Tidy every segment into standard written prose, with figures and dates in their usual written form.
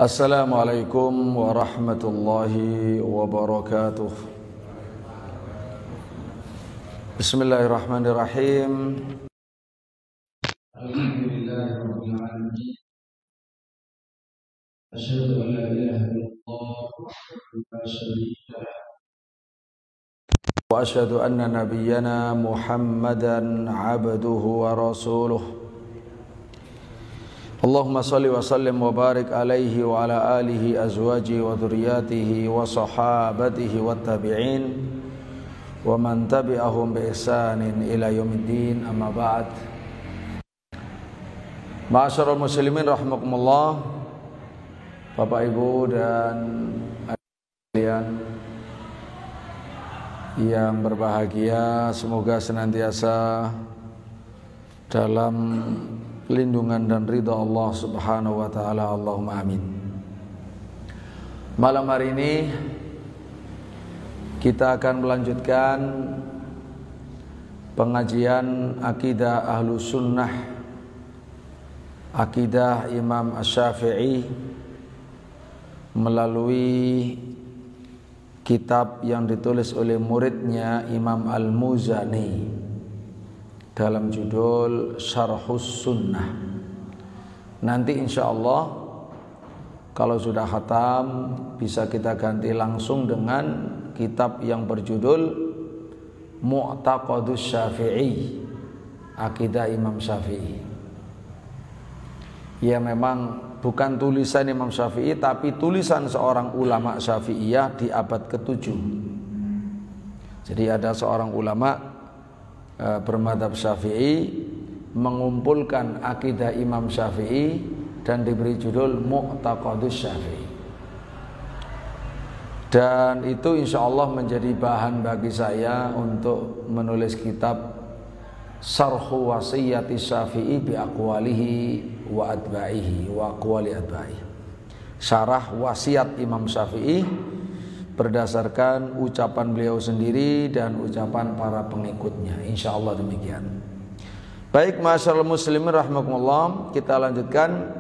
Assalamualaikum warahmatullahi wabarakatuh. Bismillahirrahmanirrahim. Alhamdulillahirabbil alamin. Asyhadu an la ilaha illallah wahdahu la syarika lah. Wa asyhadu anna nabiyyana Muhammadan abduhu wa rasuluh. Allahumma salli wa sallim wa barik alaihi wa ala alihi azwaji wa dhurriyyatihi wa sahabatihi wa tabi'in wa man tabi'ahum bi ihsanin ila yaumiddin, amma ba'd. Ma'asyiral muslimin rahimakumullah, Bapak Ibu dan kalian yang berbahagia, semoga senantiasa dalam lindungan dan ridha Allah Subhanahu wa taala. Allahumma amin. Malam hari ini kita akan melanjutkan pengajian akidah Ahlus Sunnah, akidah Imam Asy-Syafi'i melalui kitab yang ditulis oleh muridnya Imam Al-Muzani dalam judul Syarhus Sunnah. Nanti insya Allah kalau sudah khatam bisa kita ganti langsung dengan kitab yang berjudul Mu'taqadus Syafi'i, akidah Imam Syafi'i. Ya, memang bukan tulisan Imam Syafi'i, tapi tulisan seorang ulama Syafi'iyah di abad ke-7. Jadi ada seorang ulama bermadzhab Syafi'i mengumpulkan akidah Imam Syafi'i dan diberi judul Mu'taqadus Syafi'i. Dan itu insya Allah menjadi bahan bagi saya untuk menulis kitab Syarhu Wasiyati Syafi'i bi aqwalihi wa adba'ihi wa aqwali adba'ihi. Syarah wasiat Imam Syafi'i berdasarkan ucapan beliau sendiri dan ucapan para pengikutnya, insya Allah demikian. Baik, ma'asyiral muslimin rahimakumullah, kita lanjutkan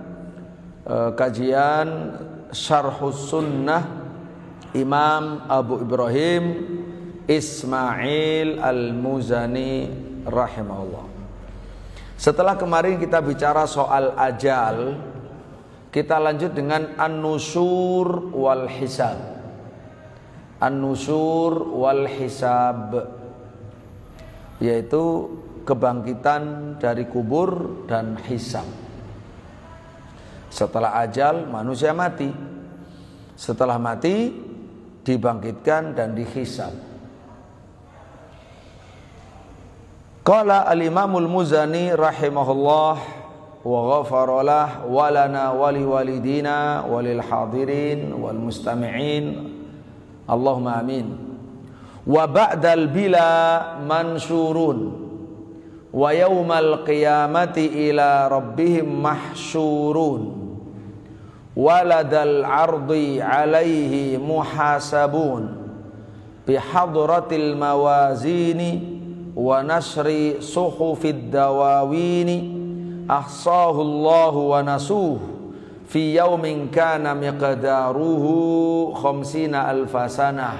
kajian Syarhus Sunnah Imam Abu Ibrahim Ismail Al-Muzani rahimahullah. Setelah kemarin kita bicara soal ajal, kita lanjut dengan an-nusyur wal hisab. An-nusyur wal hisab, yaitu kebangkitan dari kubur dan hisab. Setelah ajal manusia mati, setelah mati dibangkitkan dan dihisab. Qala al-Imamul Muzani rahimahullah wa ghafaralah walana wali walidina walil hadirin wal mustami'in Allahumma amin. Wa ba'dal bila mansyurun wa yawmal qiyamati ila rabbihim mahsyurun waladal ardi alaihi muhasabun bihadratil mawazini wa nasri suhufid dawawini ahsahu Allahu wa nasuh fi yaumin kana miqdaruhu 50,000 sanah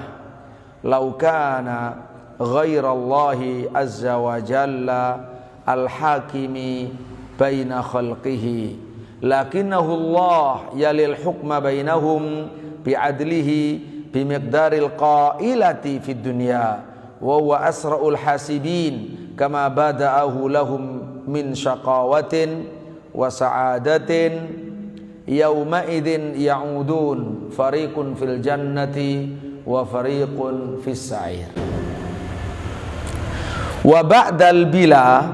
law kana ghairallahi azza wa jalla al-hakimi baina khalqihi lakinnahu Allah yalil hukma bainahum bi'adlihi bimiqdaril qailati fid dunya wa huwa asra'ul hasibin kama bada'ahu lahum min syaqawatin wa sa'adatin yauma idzin ya'udun fariqun fil jannati wa fariqun fis sa'ir. Wa ba'dal bila,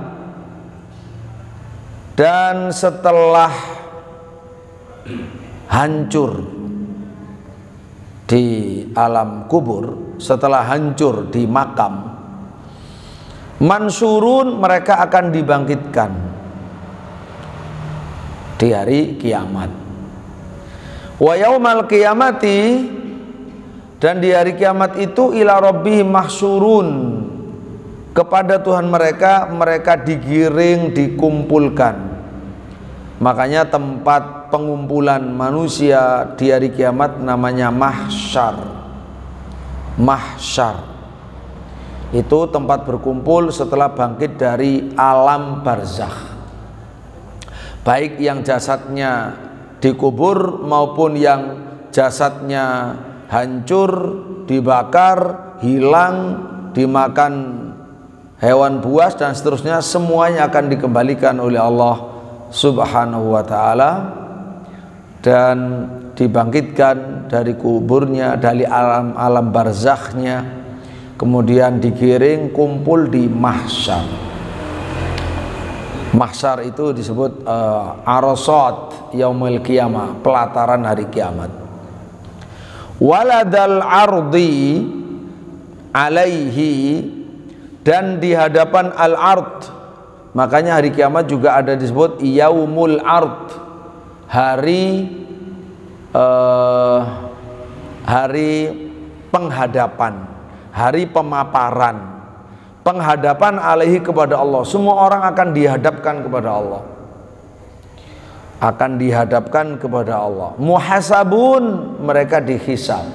dan setelah hancur di alam kubur, setelah hancur di makam, mansurun, mereka akan dibangkitkan di hari kiamat. Wa yaumal qiyamati, dan di hari kiamat itu ila rabbihim mahsyurun, kepada Tuhan mereka digiring, dikumpulkan. Makanya tempat pengumpulan manusia di hari kiamat namanya mahsyar. Mahsyar itu tempat berkumpul setelah bangkit dari alam barzakh, baik yang jasadnya dikubur maupun yang jasadnya hancur, dibakar, hilang, dimakan hewan buas dan seterusnya, semuanya akan dikembalikan oleh Allah Subhanahu wa ta'ala dan dibangkitkan dari kuburnya, dari alam barzakhnya, kemudian digiring kumpul di mahsyar. Mahsyar itu disebut arasat yaumil qiyamah, pelataran hari kiamat. Waladal ardi alaihi, dan di hadapan al-ard. Makanya hari kiamat juga ada disebut yaumul ard, hari penghadapan, hari pemaparan, penghadapan alaihi kepada Allah. Semua orang akan dihadapkan kepada Allah, akan dihadapkan kepada Allah. Muhasabun, mereka dihisab.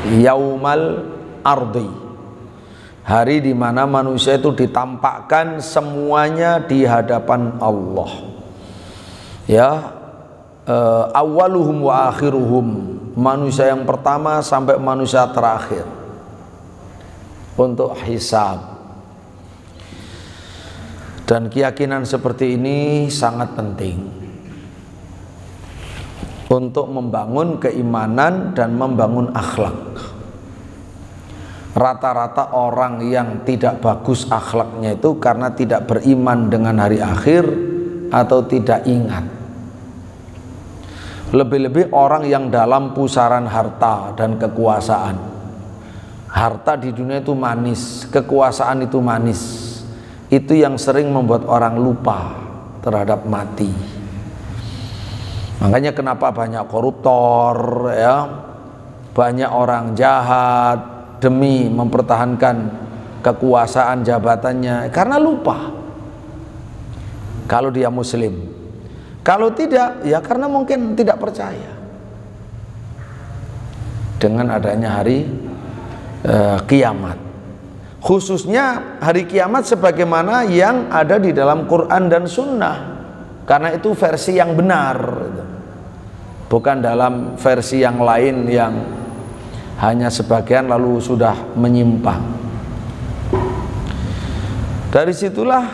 Yaumal ardi, hari di mana manusia itu ditampakkan semuanya di hadapan Allah. Ya, awaluhum wa akhiruhum, manusia yang pertama sampai manusia terakhir, untuk hisab. Dan keyakinan seperti ini sangat penting untuk membangun keimanan dan membangun akhlak. Rata-rata orang yang tidak bagus akhlaknya itu karena tidak beriman dengan hari akhir atau tidak ingat. Lebih-lebih orang yang dalam pusaran harta dan kekuasaan. Harta di dunia itu manis, kekuasaan itu manis. Itu yang sering membuat orang lupa terhadap mati. Makanya kenapa banyak koruptor, ya, banyak orang jahat demi mempertahankan kekuasaan jabatannya, karena lupa kalau dia muslim. Kalau tidak, ya karena mungkin tidak percaya dengan adanya hari kiamat, khususnya hari kiamat sebagaimana yang ada di dalam Quran dan Sunnah, karena itu versi yang benar, bukan dalam versi yang lain yang hanya sebagian lalu sudah menyimpang. Dari situlah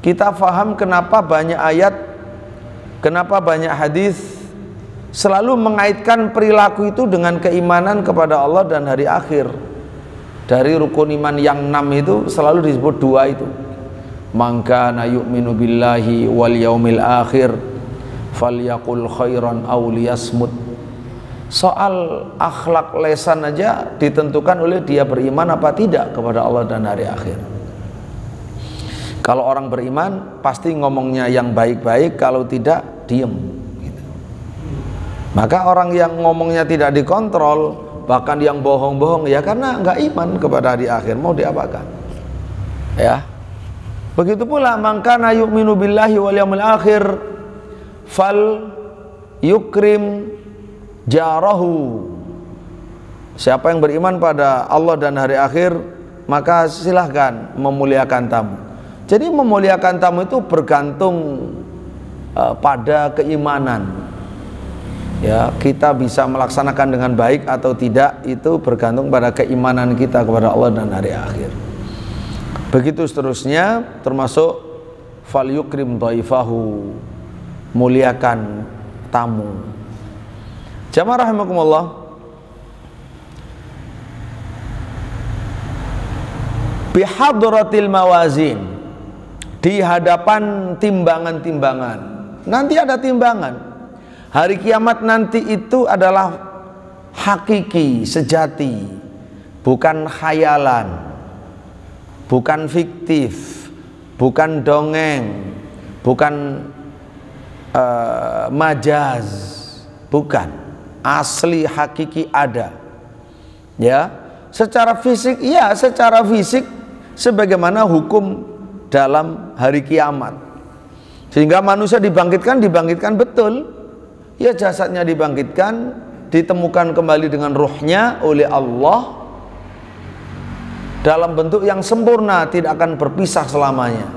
kita faham kenapa banyak ayat, kenapa banyak hadis selalu mengaitkan perilaku itu dengan keimanan kepada Allah dan hari akhir. Dari rukun iman yang 6 itu selalu disebut 2 itu. Man kana yu'minu billahi wal yaumil akhir falyaqul khairan aw liyasmut. Soal akhlak lesan aja ditentukan oleh dia beriman apa tidak kepada Allah dan hari akhir. Kalau orang beriman pasti ngomongnya yang baik-baik, kalau tidak diem gitu. Maka orang yang ngomongnya tidak dikontrol, bahkan yang bohong-bohong, ya karena nggak iman kepada hari akhir, mau diapakan? Ya. Begitu pula man kana yu'minu billahi wal yaumil akhir fal yukrim jarahu. Siapa yang beriman pada Allah dan hari akhir, maka silahkan memuliakan tamu. Jadi memuliakan tamu itu bergantung pada keimanan. Ya, kita bisa melaksanakan dengan baik atau tidak itu bergantung pada keimanan kita kepada Allah dan hari akhir. Begitu seterusnya, termasuk fal yukrim dhaifahu, muliakan tamu. Jamaah rahimakumullah, bihadratil mawazin, di hadapan timbangan-timbangan. Nanti ada timbangan. Hari kiamat nanti itu adalah hakiki, sejati, bukan khayalan, bukan fiktif, bukan dongeng, bukan majaz, bukan. Asli hakiki ada. Ya, secara fisik, ya secara fisik sebagaimana hukum dalam hari kiamat. Sehingga manusia dibangkitkan betul. Ya, jasadnya dibangkitkan, ditemukan kembali dengan ruhnya oleh Allah dalam bentuk yang sempurna, tidak akan berpisah selamanya.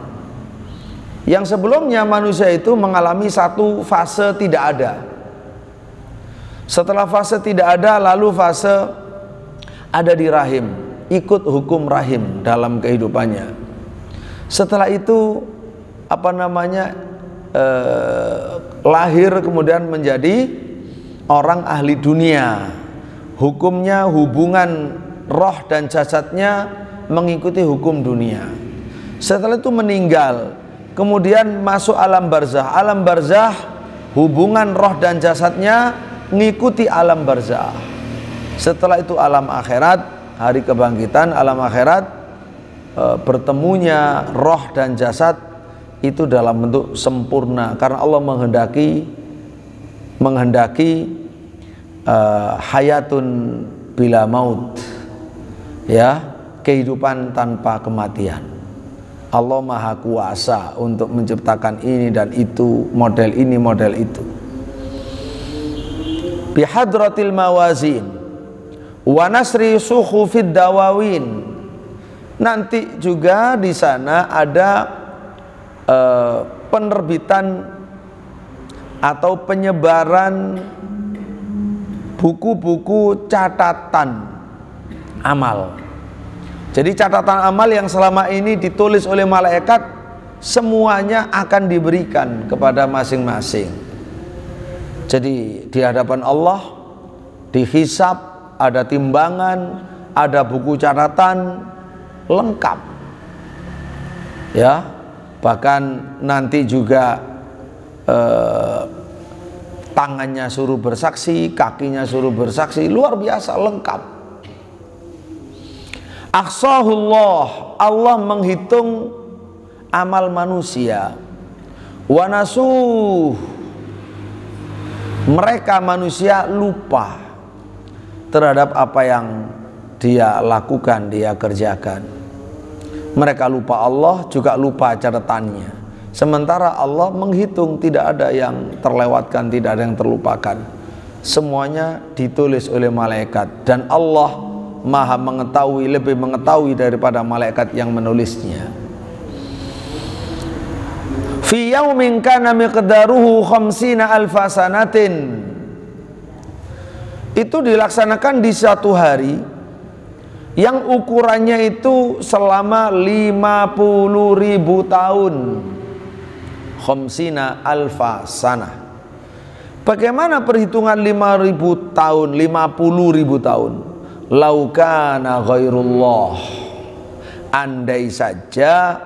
Yang sebelumnya manusia itu mengalami satu fase tidak ada. Setelah fase tidak ada, lalu fase ada di rahim, ikut hukum rahim dalam kehidupannya. Setelah itu lahir kemudian menjadi orang ahli dunia. Hukumnya hubungan roh dan jasadnya mengikuti hukum dunia. Setelah itu meninggal, kemudian masuk alam barzah. Alam barzah hubungan roh dan jasadnya mengikuti alam barzah. Setelah itu alam akhirat, hari kebangkitan, alam akhirat, bertemunya roh dan jasad itu dalam bentuk sempurna karena Allah menghendaki hayatun bila maut, ya, kehidupan tanpa kematian. Allah Maha Kuasa untuk menciptakan ini dan itu, model ini model itu. Bihadratil mawazin wa nasri suhufid dawawin. Nanti juga di sana ada penerbitan atau penyebaran buku-buku catatan amal. Jadi catatan amal yang selama ini ditulis oleh malaikat semuanya akan diberikan kepada masing-masing. Jadi di hadapan Allah dihisab, ada timbangan, ada buku catatan lengkap, ya. Bahkan nanti juga tangannya suruh bersaksi, kakinya suruh bersaksi, luar biasa lengkap. Ahsahullah, Allah menghitung amal manusia. Wa nasuh, mereka manusia lupa terhadap apa yang dia lakukan, dia kerjakan. Mereka lupa Allah, juga lupa catatannya. Sementara Allah menghitung, tidak ada yang terlewatkan, tidak ada yang terlupakan. Semuanya ditulis oleh malaikat, dan Allah Maha mengetahui, lebih mengetahui daripada malaikat yang menulisnya. Fi yaumin kana miqdaruhu khamsina alfa sanatin. Itu dilaksanakan di satu hari yang ukurannya itu selama 50.000 tahun. Khamsina alfa sanah. Bagaimana perhitungan 5.000 tahun, 50.000 tahun? Laukana ghairullah, andai saja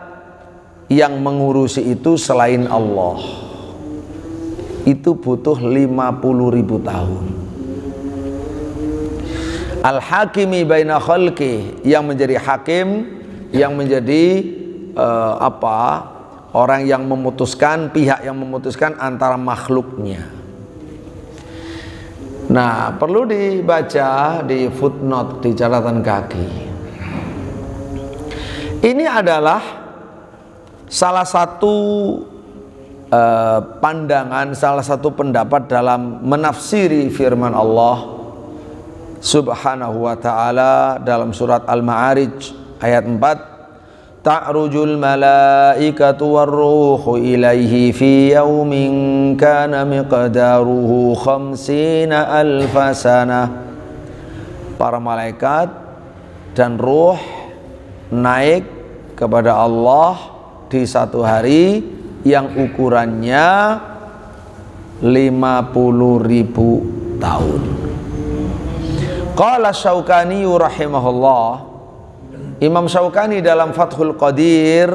yang mengurusi itu selain Allah, itu butuh 50.000 tahun. Al-hakimi baina khalqi, yang menjadi hakim, yang menjadi orang yang memutuskan, pihak yang memutuskan antara makhluknya. Nah, perlu dibaca di footnote, di catatan kaki. Ini adalah salah satu pandangan, salah satu pendapat dalam menafsiri firman Allah Subhanahu wa ta'ala dalam surat Al-Ma'arij ayat 4, ta'rujul malaikatu warruhu ilaihi fi yaumin kana miqdaruhu khamsina alfa sanah. Para malaikat dan ruh naik kepada Allah di satu hari yang ukurannya 50.000 tahun. Qala Syaukani rahimahullah, Imam Syaukani dalam Fathul Qadir,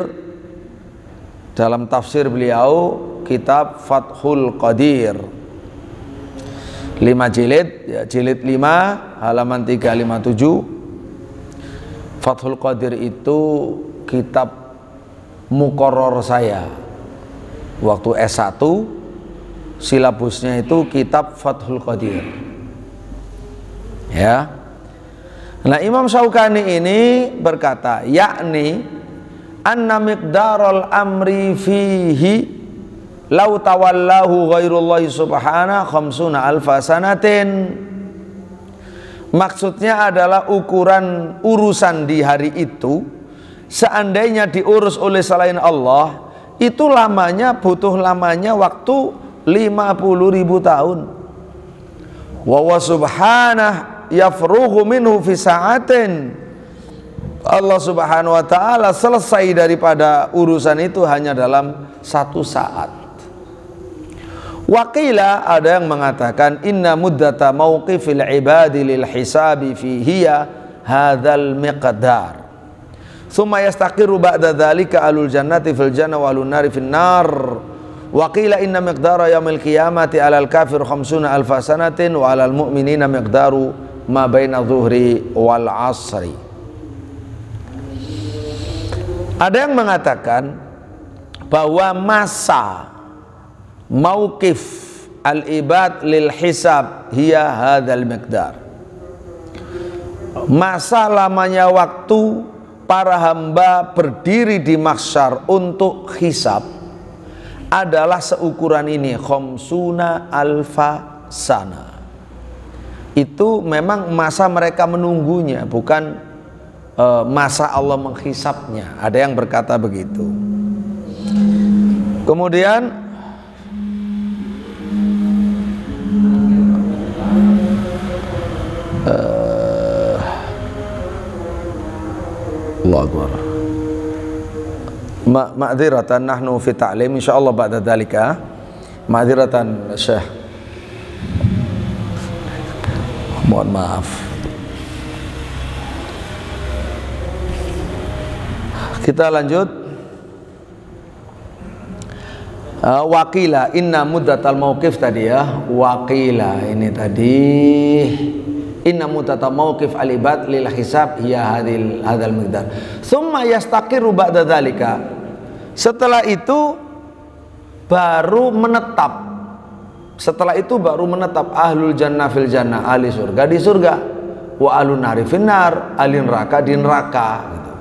dalam tafsir beliau kitab Fathul Qadir 5 jilid, ya, jilid 5 halaman 357. Fathul Qadir itu kitab muqarrar saya waktu S1, silabusnya itu kitab Fathul Qadir. Ya. Nah, Imam Syaukani ini berkata, yakni anna miqdarul amri fihi lau tawallahu ghairullahi subhanahu khamsuna alfa sanatin. Maksudnya adalah urusan di hari itu, seandainya diurus oleh selain Allah, itu butuh lamanya waktu 50.000 tahun. Wa subhanahu yafrughu minhu fi sa'atin. Allah subhanahu wa ta'ala selesai daripada urusan itu hanya dalam 1 saat. Waqila, ada yang mengatakan inna muddata mauqifil ibadi lil hisabi fihiya hadzal miqdar. Tsumma yastaqiru ba'da dzalika alul jannati fil jannah wa alun nari fin nar. Waqila inna miqdara yaumil qiyamati 'alal kafir 50 alfa sanatin wa 'alal mu'minina miqdaru ma baina dhuhri wal 'asri. Ada yang mengatakan bahwa masa mauqif al-ibad lil hisab hiya hadzal miqdar. Masa lamanya waktu para hamba berdiri di mahsyar untuk hisab adalah seukuran ini, khamsuna alfa sana. Itu memang masa mereka menunggunya, bukan masa Allah menghisabnya. Ada yang berkata begitu. Kemudian Allah Akbar. Ma'dziratan nahnu fi ta'lim insyaallah ba'da dzalika. Ma'dziratan Syekh. Mohon maaf. Kita lanjut. Waqila inna muddatal mauqif tadi ya. Waqila ini tadi inna muddatal mauqif al-ibad lil hisab hiya hadzal miqdar. Tsumma yastaqiru ba'da dzalika. Setelah itu baru menetap. Setelah itu baru menetap ahlul jannah fil jannah, ahli surga di surga, wa alun nari fin nar, ahli neraka di neraka gitu.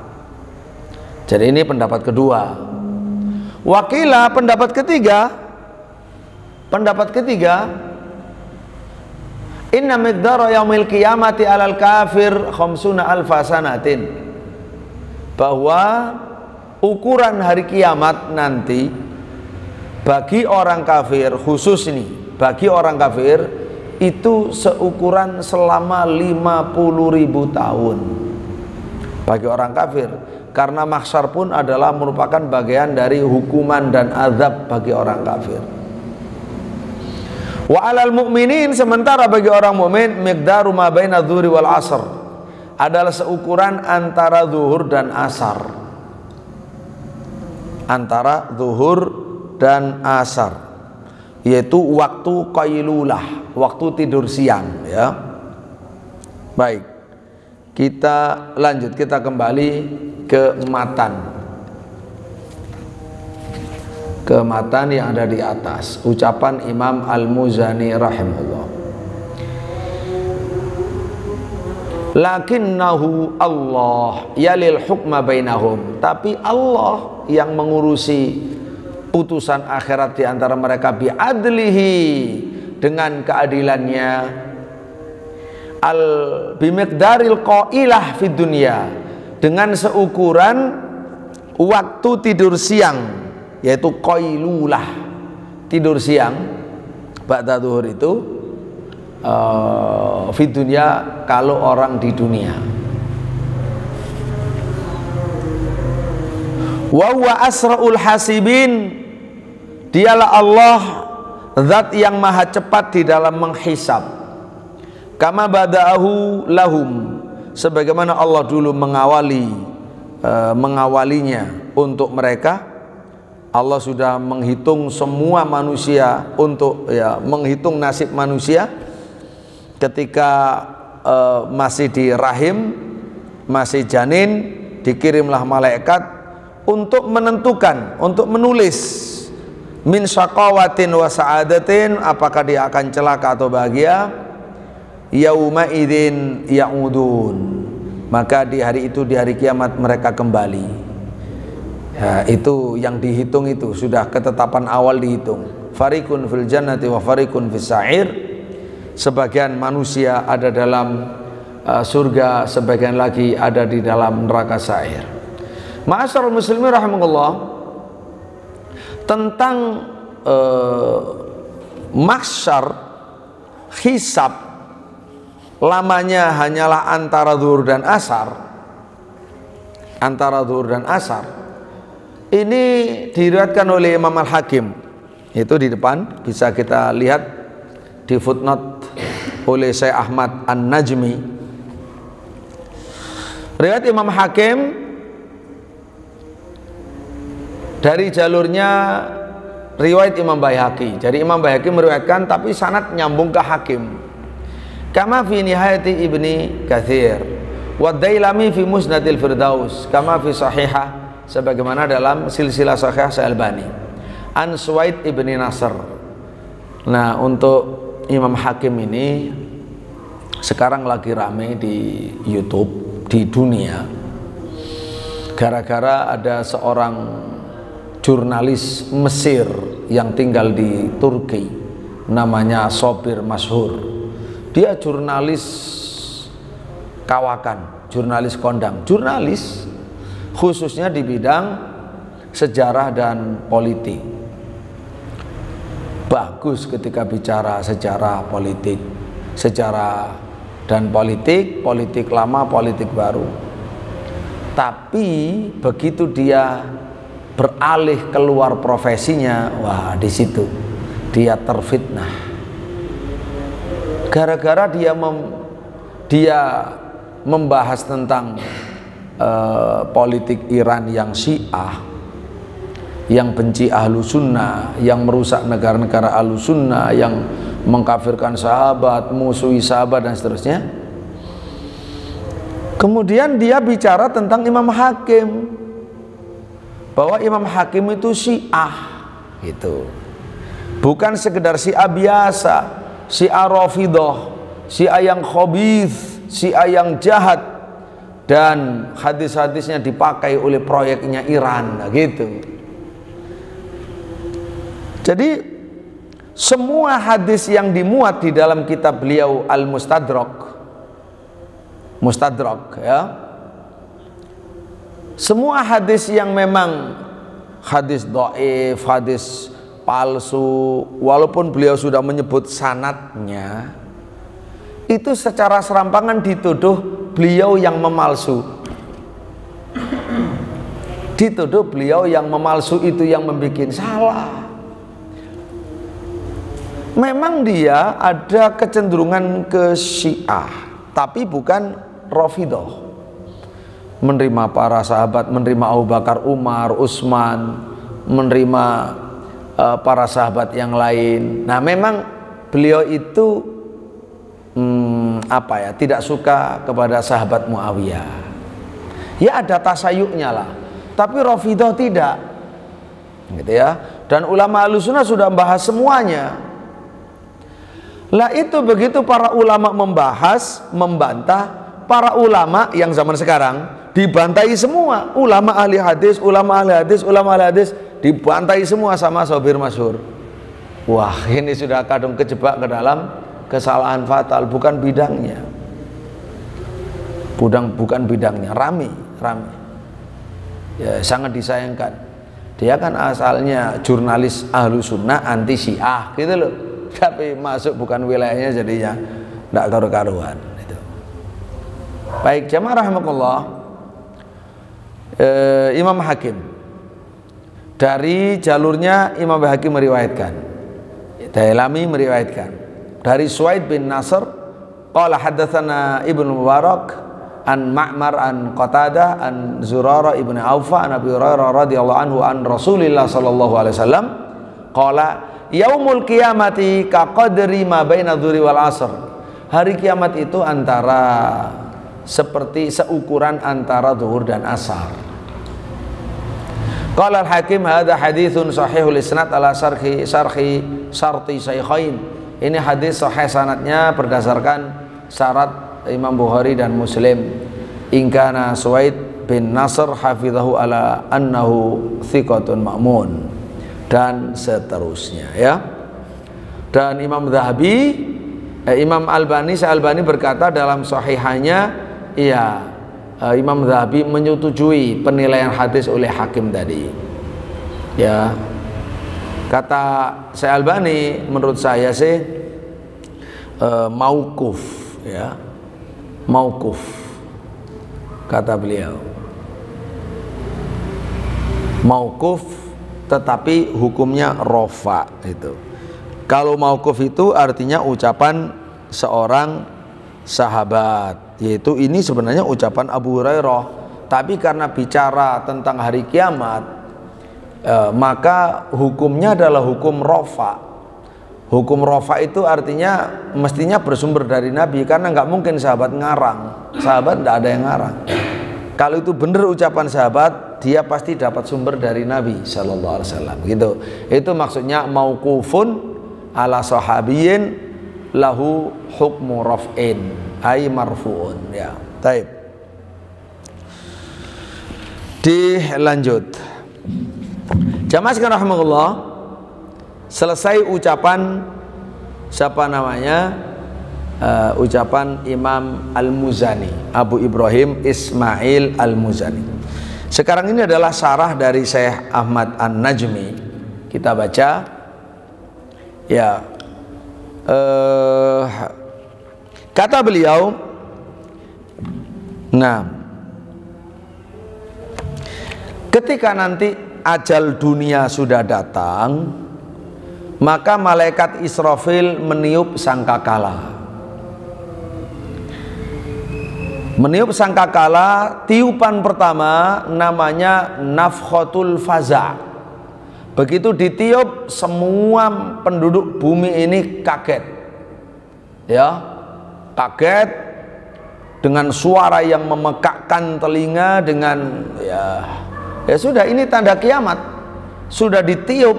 Jadi ini pendapat kedua. Wakilah pendapat ketiga inna miqdara yaumil qiyamati alal kafir khamsuna alfa sanatin, bahwa ukuran hari kiamat nanti bagi orang kafir, khusus ini bagi orang kafir itu seukuran selama 50.000 tahun bagi orang kafir, karena mahsyar pun adalah merupakan bagian dari hukuman dan azab bagi orang kafir. Wa alal mu'minin, sementara bagi orang mukmin miqdaru ma baina dzuhri wal asr, adalah seukuran antara zuhur dan asar. Antara zuhur dan asar, yaitu waktu qailulah, waktu tidur siang ya. Baik, kita lanjut, kita kembali ke matan yang ada di atas, ucapan Imam Al-Muzani rahimahullah. Lakinnahu Allah yalil hukma bainahum, tapi Allah yang mengurusi putusan akhirat di antara mereka bi'adlihi, dengan keadilannya, al bimiqdaril qailah fid dunya, dengan seukuran waktu tidur siang, yaitu qailulah, tidur siang ba'da zuhur itu fid dunya, kalau orang di dunia. Wa huwa asraul hasibin, dialah Allah zat yang maha cepat di dalam menghisab. Kama bada'ahu lahum, sebagaimana Allah dulu mengawalinya untuk mereka. Allah sudah menghitung semua manusia, untuk menghitung nasib manusia ketika masih di rahim, masih janin, dikirimlah malaikat untuk menentukan, untuk menulis min syaqawatin wa sa'adatin, apakah dia akan celaka atau bahagia. Yauma idzin ya'udun, maka di hari itu, di hari kiamat mereka kembali Ya, itu yang dihitung, itu sudah ketetapan awal dihitung. Fariqun fil jannati wa fariqun fis sa'ir. Sebagian manusia ada dalam surga, sebagian lagi ada di dalam neraka sa'ir. Ma'asyiral muslimin rahimakumullah, tentang mahsyar, hisab, lamanya hanyalah antara zuhur dan asar. Antara zuhur dan asar ini diriwayatkan oleh Imam Al-Hakim, itu di depan bisa kita lihat di footnote oleh Syekh Ahmad An-Najmi. Riwayat Imam Hakim dari jalurnya riwayat Imam Baihaqi. Jadi Imam Baihaqi meriwayatkan tapi sanad nyambung ke Hakim. Kama fi nihayati Ibni Katsir wa Dailami fi Musnadil Firdaus, kama fi sahihah, sebagaimana dalam silsilah sahih Al-Albani, an Suwaid ibni Nasr. Nah, untuk Imam Hakim ini sekarang lagi rame di YouTube di dunia gara-gara ada seorang jurnalis Mesir yang tinggal di Turki, namanya Sobir Masyhur. Dia jurnalis kawakan, jurnalis kondang, jurnalis khususnya di bidang sejarah dan politik. Bagus ketika bicara sejarah, politik, sejarah dan politik, politik lama, politik baru. Tapi begitu dia beralih keluar profesinya, wah di situ dia terfitnah. Gara-gara dia membahas tentang politik Iran yang Syiah, yang benci ahlu sunnah, yang merusak negara-negara ahlu sunnah, yang mengkafirkan sahabat, musuhi sahabat dan seterusnya. Kemudian dia bicara tentang Imam Hakim, bahwa Imam Hakim itu Syiah gitu, bukan sekedar Syiah biasa, Syiah Rafidah, Syiah yang khabith, Syiah yang jahat, dan hadis-hadisnya dipakai oleh proyeknya Iran gitu. Jadi semua hadis yang dimuat di dalam kitab beliau Al-Mustadrak ya, semua hadis yang memang hadis dhaif, hadis palsu, walaupun beliau sudah menyebut sanadnya, itu secara serampangan dituduh beliau yang memalsu. Dituduh beliau yang memalsu, itu yang membuat salah. Memang dia ada kecenderungan ke Syiah, tapi bukan Rafidah. Menerima para sahabat, menerima Abu Bakar, Umar, Utsman, menerima para sahabat yang lain. Nah, memang beliau itu tidak suka kepada sahabat Muawiyah. Ya ada tasayuknya lah, tapi Rafidah tidak, gitu ya. Dan ulama Ahlussunnah sudah membahas semuanya. Lah itu begitu para ulama membahas, membantah, para ulama yang zaman sekarang dibantai semua. Ulama ahli hadis, ulama ahli hadis, ulama ahli hadis dibantai semua sama Sobir Masyhur. Wah, ini sudah kadung kejebak ke dalam kesalahan fatal, bukan bidangnya. Bukan bidangnya, rame. Ya, sangat disayangkan. Dia kan asalnya jurnalis Ahlussunnah anti Syiah gitu loh. Tapi masuk bukan wilayahnya, jadinya tidak karu-karuan gitu. Baik, jamaah rahimakumullah, Imam Hakim dari jalurnya Imam Hakim meriwayatkan, Dailami meriwayatkan dari Suwaid bin Nasr qala haddatsana Ibnu Mubarak an Ma'mar an Qatadah an Zurarah ibn Aufa an Abi Hurairah radhiyallahu anhu an Rasulillah sallallahu alaihi wasallam qala yaumul qiyamati ka qadri ma baina dzuri wal asr. Hari kiamat itu seperti seukuran antara zuhur dan asar. Qala al-Hakim hadza haditsun sahihul isnad ala syarhi shaykhain. Ini hadis sahih sanadnya berdasarkan syarat Imam Bukhari dan Muslim. In kana Suwaid bin Nasr hafidhahu ala annahu thiqatun ma'mun, dan seterusnya ya. Dan Imam Albani berkata dalam sahihannya, ya, Imam Zahabi menyetujui penilaian hadis oleh hakim tadi ya. Kata Syekh Albani, menurut saya sih mauquf ya, mauquf kata beliau, mauquf tetapi hukumnya rofa itu. Kalau mauquf itu artinya ucapan seorang sahabat, yaitu ini sebenarnya ucapan Abu Hurairah, tapi karena bicara tentang hari kiamat, maka hukumnya adalah hukum rofa. Hukum rofa itu artinya mestinya bersumber dari Nabi, karena nggak mungkin sahabat ngarang. Sahabat tidak ada yang ngarang. Kalau itu benar ucapan sahabat, dia pasti dapat sumber dari Nabi Sallallahu Alaihi Wasallam. Gitu. Itu maksudnya mauqufun ala sahabiyin lahu hukmu raf'in ay marfu'un ya. Taib. Dilanjut. Jamaah sekalian rahimahullah, selesai ucapan siapa namanya? Ucapan Imam Al-Muzani, Abu Ibrahim Ismail Al-Muzani. Sekarang ini adalah syarah dari Syekh Ahmad An-Najmi. Kita baca ya. Kata beliau, nah, ketika nanti ajal dunia sudah datang, maka malaikat Israfil meniup sangkakala. Meniup sangkakala, tiupan pertama namanya nafkhatul faza'. Begitu ditiup, semua penduduk bumi ini kaget. Ya, kaget dengan suara yang memekakkan telinga, dengan ya sudah, ini tanda kiamat. Sudah ditiup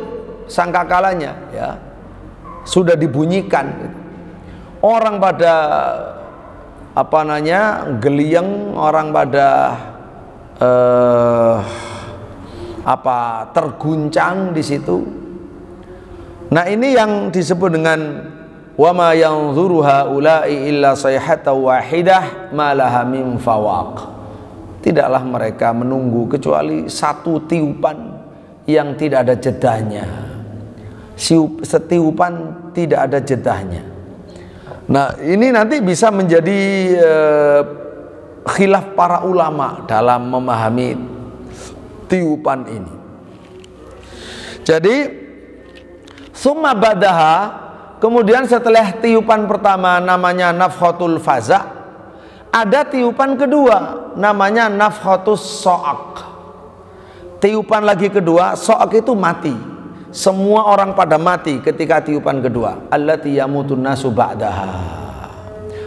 sangkakalanya ya. Sudah dibunyikan. Orang pada geliang, orang pada terguncang di situ. Nah, ini yang disebut dengan wa ma yanzuru haula'i illa sayhatan wahidah ma laha min fawaq. Tidaklah mereka menunggu kecuali satu tiupan yang tidak ada jedahnya. Setiupan tidak ada jedahnya. Nah, ini nanti bisa menjadi khilaf para ulama dalam memahami tiupan ini. Jadi summa badaha, kemudian setelah tiupan pertama namanya nafkhatul faza', ada tiupan kedua namanya nafkhatus so'ak. Tiupan lagi kedua, so'ak itu mati. Semua orang pada mati ketika tiupan kedua. Allati yamutun nasu ba'daha.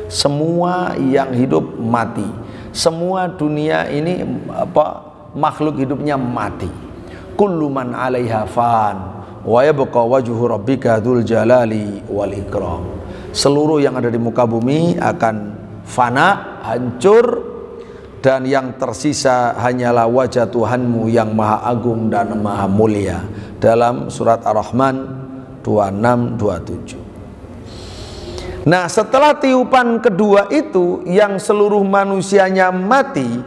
Semua yang hidup mati. Semua dunia ini makhluk hidupnya mati. Kullu man 'alaiha fan wa yabqa wajhu rabbika dzul jalali wal ikram. Seluruh yang ada di muka bumi akan fana, hancur, dan yang tersisa hanyalah wajah Tuhanmu yang maha agung dan maha mulia. Dalam surat Ar-Rahman 26-27. Nah, setelah tiupan kedua itu yang seluruh manusianya mati,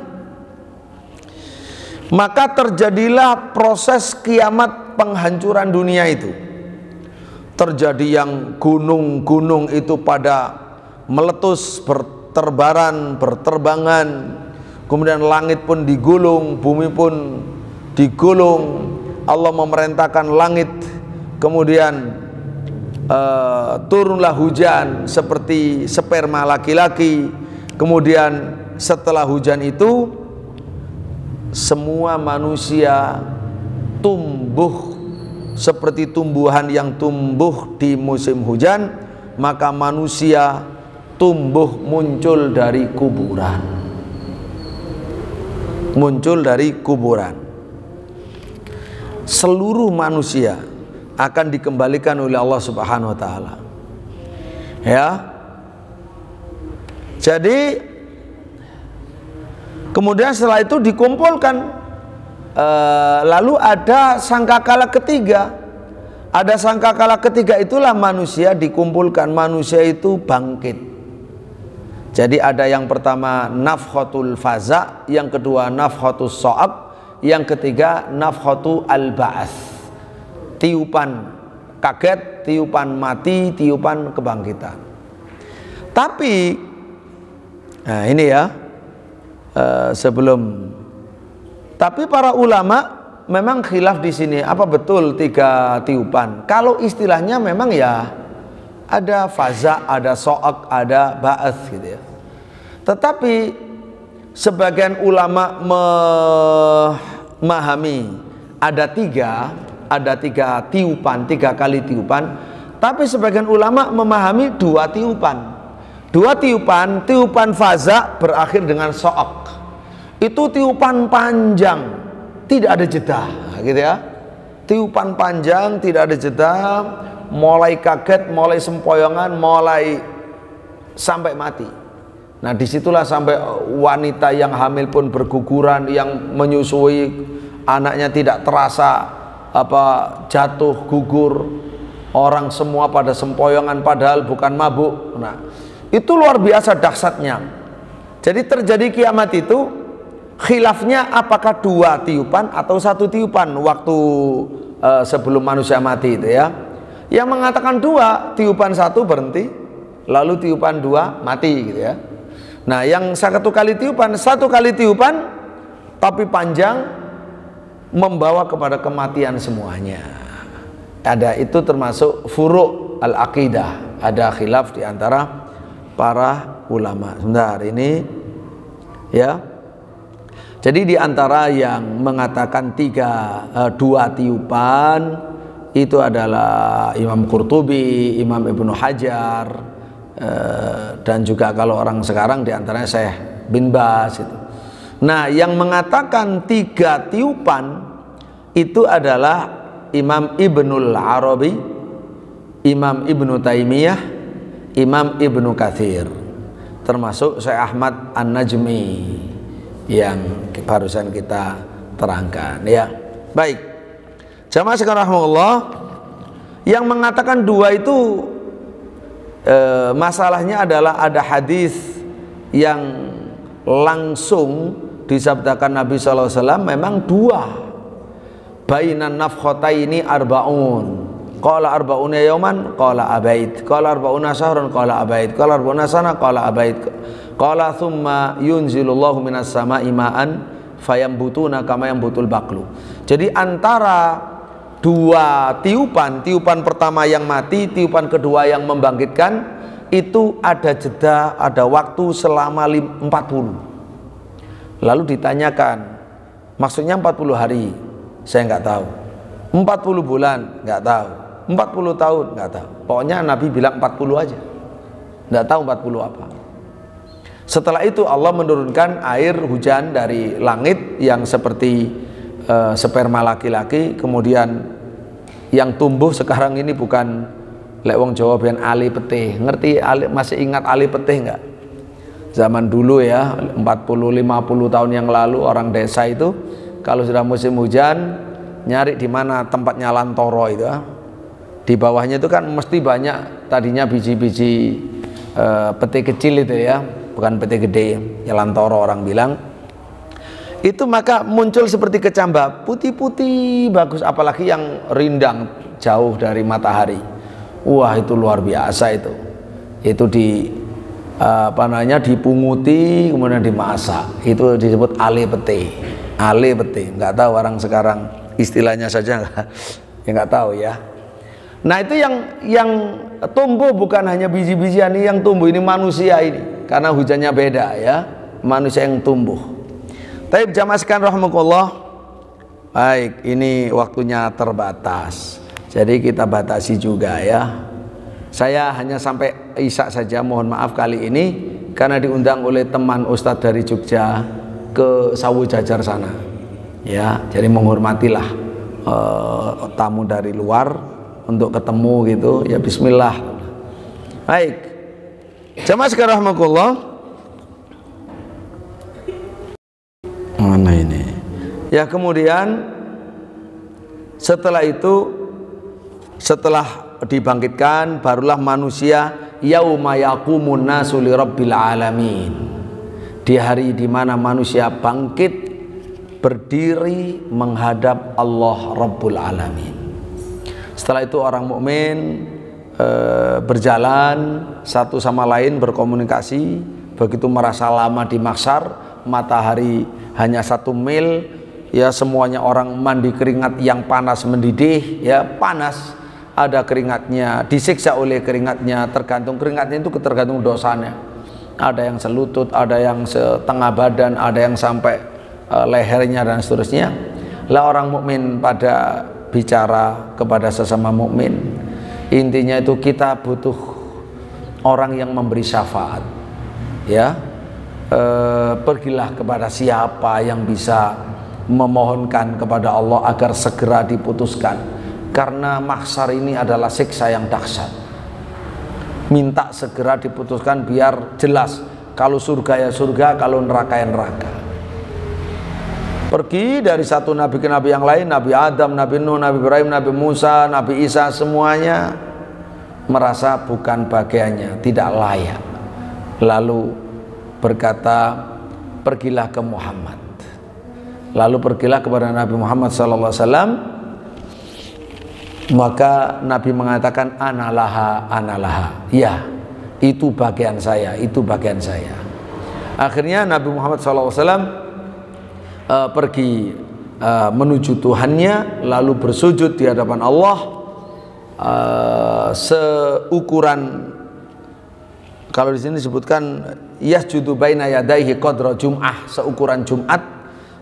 maka terjadilah proses kiamat penghancuran dunia itu. Terjadi yang gunung-gunung itu pada meletus, berterbangan, kemudian langit pun digulung, bumi pun digulung. Allah memerintahkan langit, kemudian turunlah hujan seperti sperma laki-laki. Kemudian setelah hujan itu, semua manusia tumbuh seperti tumbuhan yang tumbuh di musim hujan. Maka manusia tumbuh muncul dari kuburan. Muncul dari kuburan. Seluruh manusia akan dikembalikan oleh Allah Subhanahu wa taala. Ya. Jadi Kemudian setelah itu dikumpulkan, lalu ada sangkakala ketiga. Ada sangkakala ketiga, itulah manusia dikumpulkan, manusia itu bangkit. Jadi ada yang pertama nafkhatul faza, yang kedua nafkhatul so'ab, yang ketiga nafkhatu al-ba'ats, tiupan kaget, tiupan mati, tiupan kebangkitan. Tapi nah ini ya, tapi para ulama memang khilaf di sini, apa betul 3 tiupan? Kalau istilahnya memang ya ada faza, ada so'ak, ada ba'ats gitu ya. Tetapi sebagian ulama memahami ada 3 tiupan, 3 kali tiupan. Tapi sebagian ulama memahami 2 tiupan. 2 tiupan, tiupan faza berakhir dengan so'ak. Itu tiupan panjang, tidak ada jeda, gitu ya. Tiupan panjang, tidak ada jeda, mulai kaget, mulai sempoyongan, mulai sampai mati. Nah disitulah sampai wanita yang hamil pun berguguran, yang menyusui anaknya tidak terasa jatuh gugur, orang semua pada sempoyongan padahal bukan mabuk. Nah itu luar biasa dahsyatnya. Jadi terjadi kiamat itu khilafnya apakah 2 tiupan atau 1 tiupan waktu sebelum manusia mati itu ya. Yang mengatakan 2, tiupan 1 berhenti, lalu tiupan 2 mati gitu ya. Nah yang 1 kali tiupan, 1 kali tiupan tapi panjang, membawa kepada kematian semuanya. Ada, itu termasuk furu' al-aqidah, ada khilaf di antara para ulama. Sebentar ini ya. Jadi di antara yang mengatakan 2 tiupan itu adalah Imam Qurtubi, Imam Ibnu Hajar, dan juga kalau orang sekarang di antaranya Syekh bin Baz itu. Nah, yang mengatakan 3 tiupan itu adalah Imam Ibnul Arabi, Imam Ibnu Taimiyah, Imam Ibnu Katsir, termasuk Syekh Ahmad An-Najmi yang barusan kita terangkan ya. Baik, jamaah sekalian rahmatullah, yang mengatakan 2 itu masalahnya adalah ada hadis yang langsung disabdakan Nabi SAW, memang 2 bainan nafkhataini arba'un, qala arba'una yauman qala abait, qala arba'una syahran qala abait, qala arba'una sana qala abait, qala thumma yunzilullahu minas sama'i ma'an fayambutuna kama yambutul baqlu. Jadi antara 2 tiupan, tiupan pertama yang mati, tiupan kedua yang membangkitkan, itu ada jeda, ada waktu selama 40. Lalu ditanyakan, maksudnya 40 hari? Saya nggak tahu. 40 bulan? Nggak tahu. 40 tahun? Nggak tahu. Pokoknya Nabi bilang 40 aja. Nggak tahu 40 apa. Setelah itu Allah menurunkan air hujan dari langit yang seperti sperma laki-laki. Kemudian yang tumbuh sekarang ini bukan lek wong Jawa ben ali petih. Ngerti masih ingat ali petih nggak? Zaman dulu ya, 40-50 tahun yang lalu, orang desa itu kalau sudah musim hujan nyari di mana tempatnya lantoro itu. Di bawahnya itu kan mesti banyak tadinya biji-biji pete kecil itu ya, bukan pete gede, ya lantoro orang bilang. Itu maka muncul seperti kecambah, putih-putih bagus, apalagi yang rindang jauh dari matahari. Wah, itu luar biasa itu. Itu dipunguti kemudian dimasak. Itu disebut ale pete. Ale pete. Nggak tahu orang sekarang istilahnya saja nggak tahu ya. Nah, itu yang tumbuh bukan hanya biji-bijian, ini yang tumbuh ini manusia ini, karena hujannya beda ya, manusia yang tumbuh. Tapi jamaah sekalian rahimakumullah, baik, ini waktunya terbatas, jadi kita batasi juga ya. Saya hanya sampai Isya saja, mohon maaf kali ini karena diundang oleh teman Ustadz dari Jogja ke Sawu Jajar sana ya, jadi menghormatilah tamu dari luar untuk ketemu gitu ya, bismillah. Baik, jamaah sekalian rahimakumullah, Mana ini? Ya, kemudian setelah itu, setelah dibangkitkan, barulah manusia yauma yaqumun nasu lirabbil alamin. Di hari di mana manusia bangkit berdiri menghadap Allah Rabbul Alamin. Setelah itu orang mukmin berjalan satu sama lain, berkomunikasi. Begitu merasa lama di mahsyar, matahari hanya 1 mil, ya semuanya orang mandi keringat yang panas mendidih, ya panas, ada keringatnya, disiksa oleh keringatnya, tergantung keringatnya itu tergantung dosanya. Ada yang selutut, ada yang setengah badan, ada yang sampai lehernya dan seterusnya. Lah orang mukmin pada bicara kepada sesama mukmin. Intinya itu kita butuh orang yang memberi syafaat. Ya, pergilah kepada siapa yang bisa memohonkan kepada Allah agar segera diputuskan, karena mahsyar ini adalah siksa yang dahsyat. Minta segera diputuskan biar jelas, kalau surga ya surga, kalau neraka ya neraka. Pergi dari satu nabi ke nabi yang lain, Nabi Adam, Nabi Nuh, Nabi Ibrahim, Nabi Musa, Nabi Isa, semuanya merasa bukan bagiannya, tidak layak. Lalu berkata, pergilah ke Muhammad. Lalu pergilah kepada Nabi Muhammad SAW. Maka Nabi mengatakan, analaha, analaha. Ya, itu bagian saya, itu bagian saya. Akhirnya Nabi Muhammad SAW pergi menuju Tuhannya, lalu bersujud di hadapan Allah seukuran, kalau di sini disebutkan yasjudu baina yadaihi qadra jum'ah, seukuran Jumat.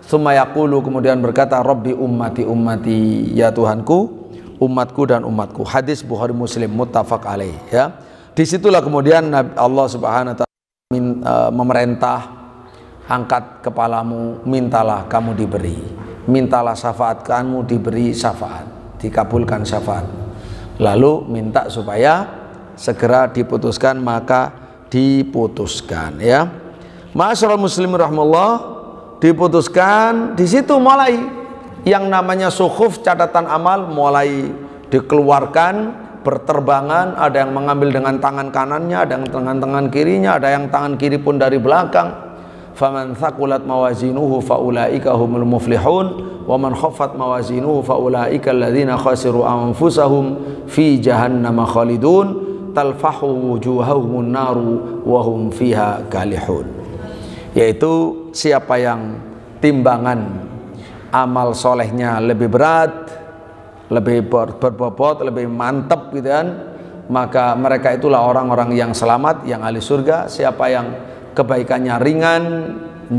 Tsumma yaqulu, kemudian berkata, Rabbi ummati ummati, ya Tuhanku, umatku dan umatku. Hadis Bukhari Muslim muttafaq alaih. Ya, disitulah kemudian Allah Subhanahu wa taala memerintah, angkat kepalamu, mintalah kamu diberi, mintalah syafaat kamu diberi syafaat, dikabulkan syafaat. Lalu minta supaya segera diputuskan, maka diputuskan. Ya, ma'asyiral muslimin rahimahullah, diputuskan. Di situ mulai yang namanya suhuf, catatan amal, mulai dikeluarkan, berterbangan. Ada yang mengambil dengan tangan kanannya, ada yang dengan tangan kirinya, ada yang tangan kiri pun dari belakang. Faman thaqulat mawazinuhu faulaika humul muflihun wa man khaffat mawazinuhu faulaika alladzina khasiru anfusahum fi jahannam khalidun talfahu wujuhahumun naru wa hum fiha kalihun. Yaitu siapa yang timbangan amal solehnya lebih berat, lebih berbobot, lebih mantap gitu kan, maka mereka itulah orang-orang yang selamat, yang ahli surga. Siapa yang kebaikannya ringan,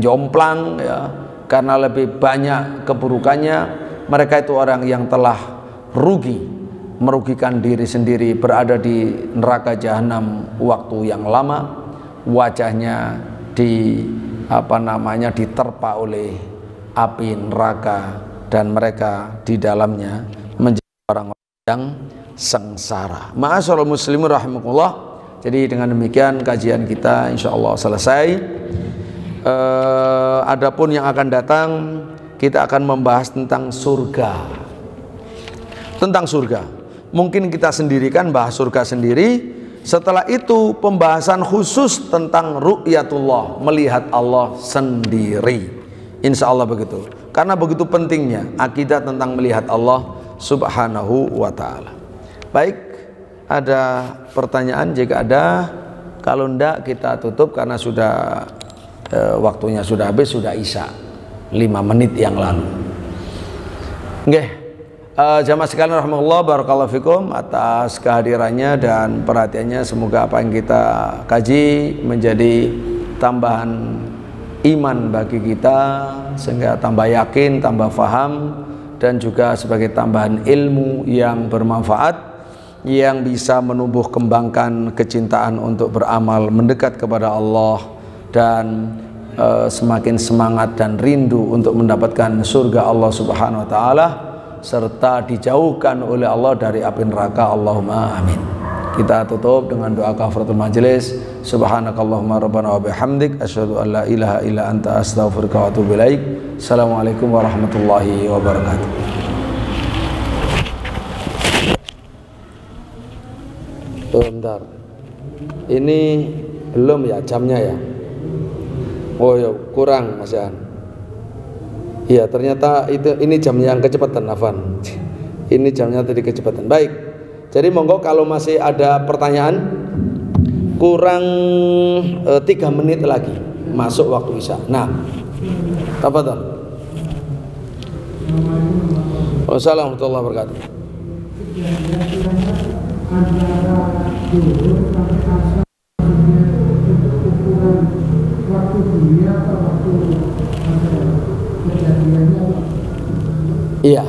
jomplang, ya, karena lebih banyak keburukannya, mereka itu orang yang telah rugi, merugikan diri sendiri, berada di neraka jahanam waktu yang lama, wajahnya diterpa oleh api neraka, dan mereka di dalamnya menjadi orang-orang yang sengsara. Ma'asyiral muslimin rahimakumullah. Jadi dengan demikian kajian kita insyaallah selesai. Adapun yang akan datang, kita akan membahas tentang surga. Tentang surga. Mungkin kita sendirikan bahas surga sendiri. Setelah itu pembahasan khusus tentang ru'yatullah, melihat Allah sendiri. Insya Allah begitu. Karena begitu pentingnya akidah tentang melihat Allah Subhanahu wa ta'ala. Baik, ada pertanyaan jika ada. Kalau enggak kita tutup karena sudah waktunya sudah habis, sudah isya 5 menit yang lalu. Nggih, jamaah sekalian rahmatullah, barakallahu fikum atas kehadirannya dan perhatiannya. Semoga apa yang kita kaji menjadi tambahan iman bagi kita, sehingga tambah yakin, tambah faham, dan juga sebagai tambahan ilmu yang bermanfaat, yang bisa menumbuh kembangkan kecintaan untuk beramal mendekat kepada Allah, dan semakin semangat dan rindu untuk mendapatkan surga Allah Subhanahu wa ta'ala, serta dijauhkan oleh Allah dari api neraka. Allahumma amin. Kita tutup dengan doa kafaratul majelis. Subhanakallahumma rabbana wa bihamdik asyhadu an la ilaha illa anta astaghfiruka wa atubu ilaik. Assalamualaikum warahmatullahi wabarakatuh. Bentar. Ini belum ya jamnya ya? Oh ya, kurang Mas Yan. Iya, ternyata ini jam yang kecepatan, Afan. Ini jamnya tadi kecepatan. Baik. Jadi monggo kalau masih ada pertanyaan, kurang 3 menit lagi masuk waktu Isya. Nah, tafadhol. Wassalamualaikum warahmatullahi wabarakatuh. Iya.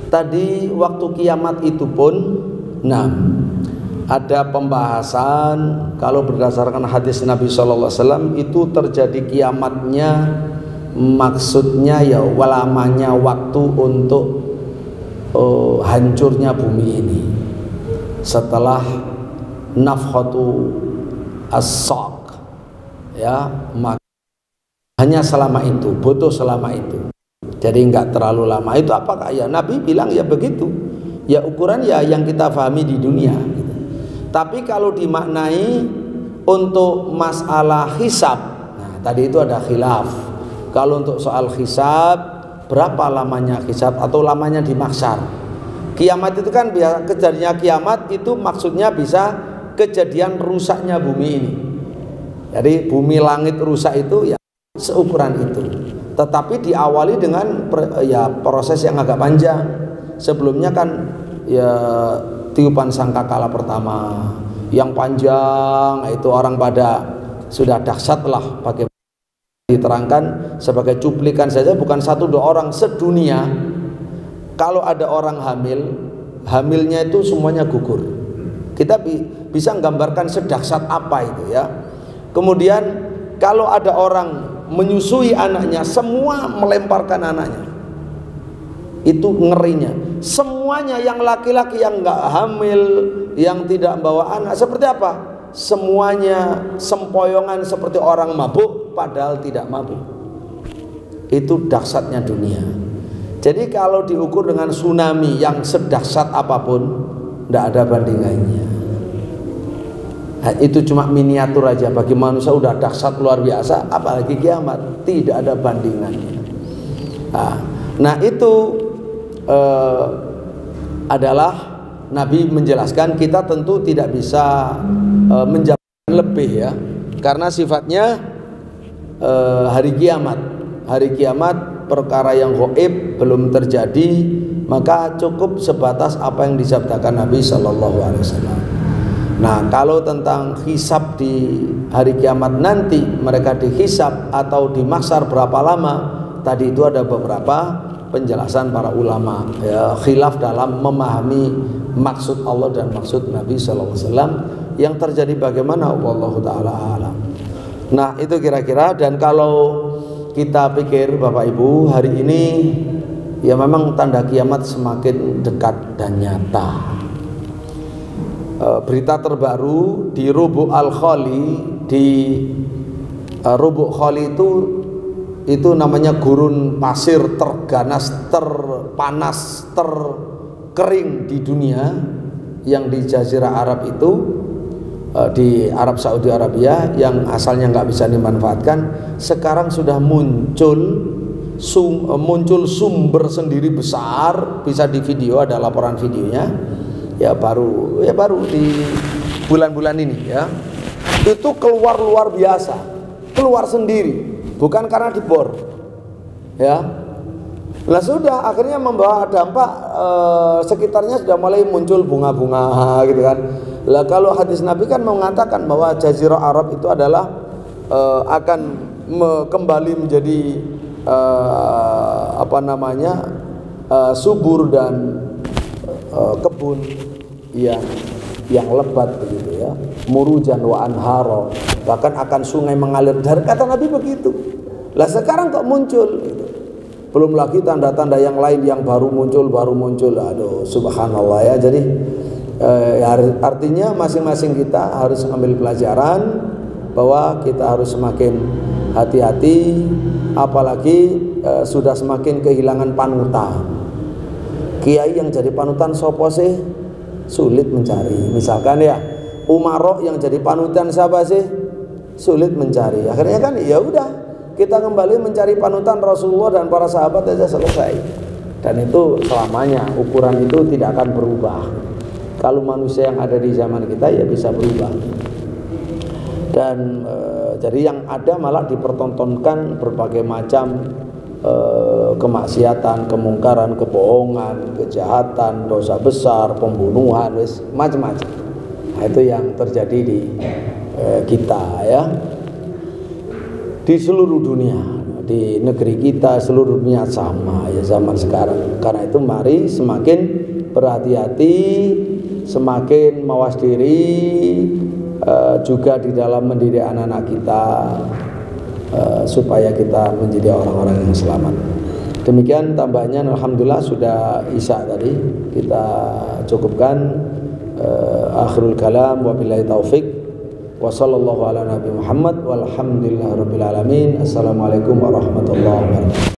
Tadi waktu kiamat itu pun, nah, ada pembahasan kalau berdasarkan hadis Nabi Sallallahu Alaihi Wasallam itu terjadi kiamatnya, maksudnya ya lamanya waktu untuk hancurnya bumi ini setelah nafkhatu as-saq, ya, hanya selama itu, butuh selama itu. Jadi enggak terlalu lama. Itu apakah ya Nabi bilang ya begitu. Ya ukuran ya yang kita pahami di dunia gitu. Tapi kalau dimaknai untuk masalah hisab, nah tadi itu ada khilaf. Kalau untuk soal hisab, berapa lamanya hisab atau lamanya di mahsyar? Kiamat itu kan kejadiannya kiamat itu maksudnya bisa kejadian rusaknya bumi ini. Jadi bumi langit rusak itu ya seukuran itu. Tetapi diawali dengan proses yang agak panjang. Sebelumnya kan ya tiupan sangkakala pertama yang panjang, itu orang pada sudah dahsyat lah, bagaimana diterangkan sebagai cuplikan saja, bukan 1-2 orang sedunia. Kalau ada orang hamil, hamilnya itu semuanya gugur. Kita bisa menggambarkan sedahsyat apa itu ya. Kemudian kalau ada orang menyusui anaknya, semua melemparkan anaknya. Itu ngerinya. Semuanya yang laki-laki yang enggak hamil, yang tidak membawa anak, seperti apa? Semuanya sempoyongan seperti orang mabuk padahal tidak mabuk. Itu dahsyatnya dunia. Jadi kalau diukur dengan tsunami yang sedahsyat apapun, tidak ada bandingannya. Nah, itu cuma miniatur aja. Bagi manusia udah dahsyat luar biasa, apalagi kiamat, tidak ada bandingannya. Nah itu adalah Nabi menjelaskan, kita tentu tidak bisa menjawab lebih ya, karena sifatnya hari kiamat perkara yang gaib belum terjadi, maka cukup sebatas apa yang disabdakan Nabi Sallallahu Alaihi Wasallam. Nah, kalau tentang hisab di hari kiamat nanti, mereka dihisab atau di mahsyar berapa lama, tadi itu ada beberapa penjelasan para ulama ya, khilaf dalam memahami maksud Allah dan maksud Nabi Sallallahu Alaihi Wasallam. Yang terjadi bagaimana, wallahu ta'ala alam. Nah itu kira-kira. Dan kalau kita pikir Bapak Ibu, hari ini ya memang tanda kiamat semakin dekat dan nyata. Berita terbaru di Rubu' Al-Khali, di Rubu' Khali itu namanya gurun pasir terganas, terpanas, terkering di dunia, yang di Jazirah Arab itu, di Arab Saudi Arabia, yang asalnya nggak bisa dimanfaatkan, sekarang sudah muncul sumber sendiri besar, bisa di video, ada laporan videonya. Ya baru di bulan-bulan ini ya, itu keluar luar biasa, keluar sendiri, bukan karena dibor ya. Lah sudah akhirnya membawa dampak, sekitarnya sudah mulai muncul bunga-bunga gitu kan. Lah kalau hadis Nabi kan mengatakan bahwa Jazirah Arab itu adalah akan kembali menjadi subur dan kebun yang lebat begitu ya, murujan wa anharo, bahkan akan sungai mengalir dari, kata Nabi begitu. Lah sekarang kok muncul gitu. belum lagi tanda-tanda yang lain yang baru muncul. Aduh, subhanallah ya. Jadi artinya masing-masing kita harus ambil pelajaran bahwa kita harus semakin hati-hati, apalagi sudah semakin kehilangan panutan. Kiai yang jadi panutan sopo sih sulit mencari. Misalkan ya Umarok yang jadi panutan siapa sih, sulit mencari. Akhirnya kan ya udah, kita kembali mencari panutan Rasulullah dan para sahabat aja, selesai. Dan itu selamanya, ukuran itu tidak akan berubah. Kalau manusia yang ada di zaman kita ya bisa berubah. Dan jadi yang ada malah dipertontonkan berbagai macam kemaksiatan, kemungkaran, kebohongan, kejahatan, dosa besar, pembunuhan, macam-macam. Nah, itu yang terjadi di kita ya, di seluruh dunia, di negeri kita, seluruh dunia sama ya zaman sekarang. Karena itu mari semakin berhati-hati, semakin mawas diri, juga di dalam mendidik anak-anak kita, supaya kita menjadi orang-orang yang selamat. Demikian tambahnya, alhamdulillah sudah isya tadi, kita cukupkan. Akhirul kalam, wabillahi taufik, wa sallallahu ala nabi Muhammad, walhamdulillah rabbil alamin. Assalamualaikum warahmatullahi wabarakatuh.